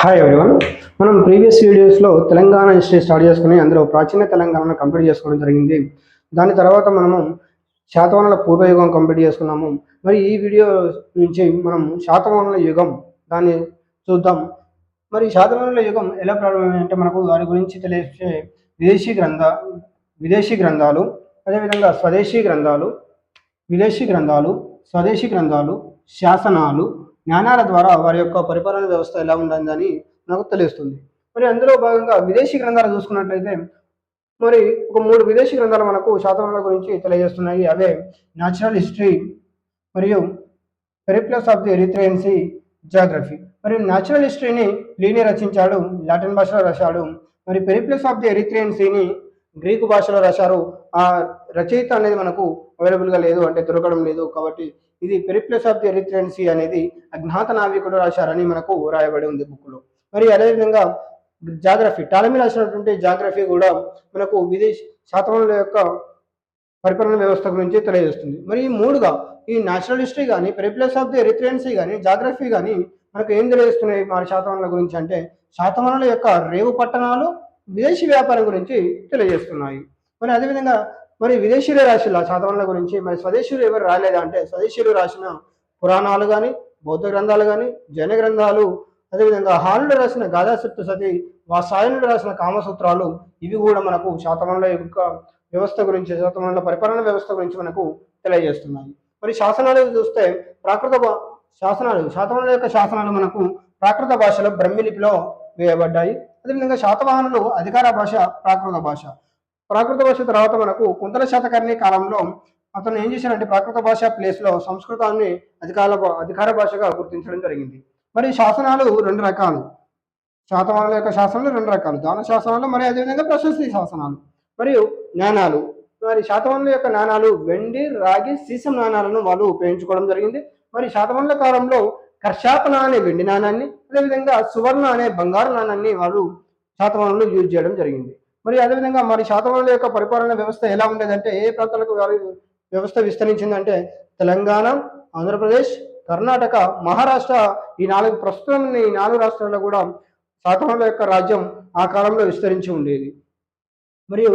Hi everyone. మనం previous వీడియోస్లో Telangana history start చేసుకుని అందులో ప్రాచీన తెలంగాణను కంప్లీట్ చేసుకోవడం జరిగింది. దాని తర్వాత మనము శాతవాహనుల పూర్వయుగం కంప్లీట్ చేసుకున్నాము. మరి ఈ వీడియో నుంచి మనం శాతవాహనుల యుగం దాన్ని చూద్దాం. మరి శాతవాహనుల యుగం ఎలా ప్రారంభమైందంటే మనకు వారి గురించి తెలిసే విదేశీ గ్రంథాలు, అదేవిధంగా విదేశీ గ్రంథాలు, స్వదేశీ గ్రంథాలు, శాసనాలు, జ్ఞానాల ద్వారా వారి యొక్క పరిపాలన వ్యవస్థ ఎలా ఉంటుందని నాకు తెలుస్తుంది. మరి అందులో భాగంగా విదేశీ గ్రంథాలు చూసుకున్నట్లయితే మరి ఒక 3 విదేశీ గ్రంథాలు మనకు శాతవాహనుల గురించి తెలియజేస్తున్నాయి. అవే న్యాచురల్ హిస్టరీ మరియు periplus of the Erythraean sea, geography. మరి న్యాచురల్ హిస్టరీని ప్లీనీ రచించాడు, లాటిన్ భాషలో రాశాడు. మరి పెరిప్లస్ ఆఫ్ ది ఎరిథ్రియన్ సీని గ్రీకు భాషలో రాశారు. ఆ రచయిత అనేది మనకు అవైలబుల్గా లేదు, అంటే దొరకడం లేదు. కాబట్టి ఇది Periplus of the Erythraean see అనేది అజ్ఞాత నావికుడు రాశారని మనకు రాయబడి ఉంది బుక్లో. మరి అదేవిధంగా జాగ్రఫీ, టాలమీ రాసినటువంటి జాగ్రఫీ కూడా మనకు శాతవాహనుల యొక్క పరిపాలన వ్యవస్థ గురించి తెలియజేస్తుంది. మరి ఈ మూడుగా ఈ నేచురల్ హిస్టరీ కానీ, Periplus of the Erythraean see కానీ, జాగ్రఫీ కానీ మనకు ఏం తెలియజేస్తున్నాయి మన శాతవాహనుల గురించి అంటే శాతవాహనుల యొక్క రేవు పట్టణాలు, విదేశీ వ్యాపారం గురించి తెలియజేస్తున్నాయి. మరి అదేవిధంగా మరి విదేశీయులు రాసిన శాతవాహనుల గురించి మరి స్వదేశీయులు ఎవరు రాలేదా అంటే స్వదేశీయులు రాసిన పురాణాలు కానీ, బౌద్ధ గ్రంథాలు కానీ, జైన గ్రంథాలు, అదేవిధంగా హానుడు రాసిన గాథా సప్తశతి, వాసాయనుడు రాసిన కామసూత్రాలు, ఇవి కూడా మనకు శాతవాహనుల యొక్క వ్యవస్థ గురించి, శాతవాహనుల పరిపాలన వ్యవస్థ గురించి మనకు తెలియజేస్తున్నాయి. మరి శాసనాలు చూస్తే శాతవాహనుల యొక్క శాసనాలు మనకు ప్రాకృత భాషలో బ్రహ్మిలిపిలో వేయబడ్డాయి. అదేవిధంగా శాతవాహనులు అధికార భాష ప్రాకృత భాష తర్వాత మనకు కుంతల శాతకర్ణి కాలంలో అతను ఏం చేశారంటే ప్రాకృత భాష ప్లేస్లో సంస్కృతాన్ని అధికార భాషగా గుర్తించడం జరిగింది. మరి శాసనాలు 2 రకాలు, శాతవాహనుల యొక్క శాసనాలు 2 రకాలు, దాన శాసనాలు, మరి అదేవిధంగా ప్రశస్తి శాసనాలు. మరియు నాణాలు, మరి శాతవాహనుల యొక్క నాణాలు వెండి, రాగి, సీసం నాణాలను వాళ్ళు ఉపయోగించుకోవడం జరిగింది. మరి శాతవాహనుల కాలంలో కర్షాపన అనే వెండి నాణాన్ని, అదేవిధంగా సువర్ణ అనే బంగారు నాణాన్ని వాళ్ళు శాతవాహనులు యూజ్ చేయడం జరిగింది. మరి అదేవిధంగా మరి శాతవాహనుల యొక్క పరిపాలన వ్యవస్థ ఎలా ఉండేదంటే ఏ ప్రాంతాలకు వారి వ్యవస్థ విస్తరించిందంటే తెలంగాణ, ఆంధ్రప్రదేశ్, కర్ణాటక, మహారాష్ట్ర, ఈ 4 రాష్ట్రాల్లో కూడా శాతవాహనుల యొక్క రాజ్యం ఆ కాలంలో విస్తరించి ఉండేది. మరియు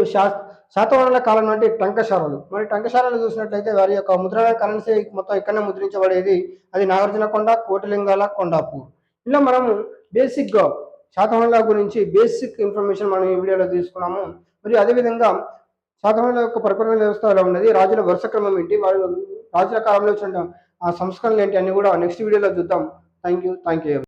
శాతవాహనుల కాలం అంటే టంకశాలలు. మరి టంకశాలలు చూసినట్లయితే వారి యొక్క ముద్రణ కరెన్సీ మొత్తం ఇక్కడనే ముద్రించబడేది. అది నాగార్జునకొండ, కోటిలింగాల, కొండాపూర్. ఇలా మనము బేసిక్గా శాతవాహనుల గురించి బేసిక్ ఇన్ఫర్మేషన్ మనం ఈ వీడియోలో తీసుకున్నాము. మరియు అదేవిధంగా శాతవాహనుల యొక్క పరిపాలన వ్యవస్థ ఎలా ఉన్నది, రాజుల వరుస క్రమం ఏంటి, రాజుల కాలంలో వచ్చిన ఆ సంస్కరణలు ఏంటి అన్ని కూడా నెక్స్ట్ వీడియోలో చూద్దాం. Thank you.